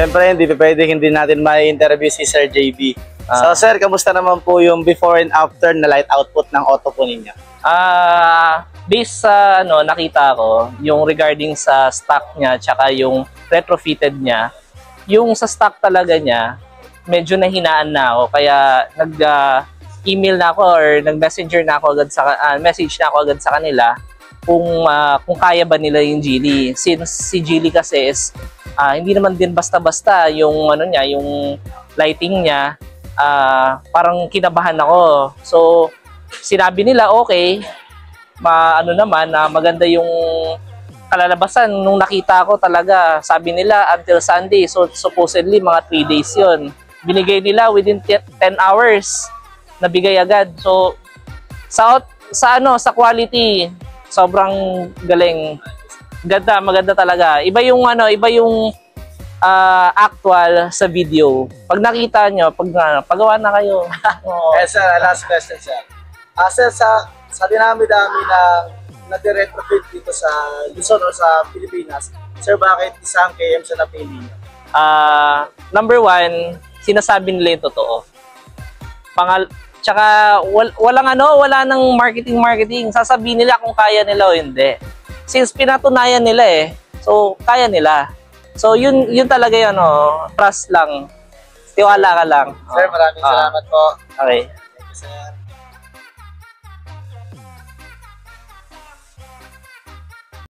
syempre hindi natin ma-interview si Sir JB. So sir, kamusta naman po yung before and after na light output ng auto po ninyo? Based sa nakita ko, yung regarding sa stock niya tsaka yung retrofitted niya, yung sa stock talaga niya, medyo nahinaan na ako. Kaya nag-email na ako or nag-messenger na ako agad message na ako agad sa kanila kung kaya ba nila yung Geely. Since si Geely kasi is hindi naman din basta-basta yung niya, yung lighting niya, parang kinabahan ako. So sinabi nila okay, maganda yung kalalabasan. Nung nakita ko talaga, sabi nila until Sunday, so supposedly mga 3 days yun. Binigay nila within 10 hours, nabigay agad. So sa quality, sobrang galing. Maganda talaga. Iba yung actual sa video. Pag nakita nyo, pagawa na kayo. Sir, last question sir. Sir, sa dinami-dami na nag-retrofit dito sa Luzon o sa Pilipinas, sir, bakit isang KM sa napili niyo? Number 1, sinasabi nila yung totoo. Tsaka wala nang marketing. Sasabihin nila kung kaya nila o hindi. Since pinatunayan nila so kaya nila. So yun talaga yun, trust lang. Tiwala ka lang. Sir, maraming salamat po. Okay. Thank you, sir.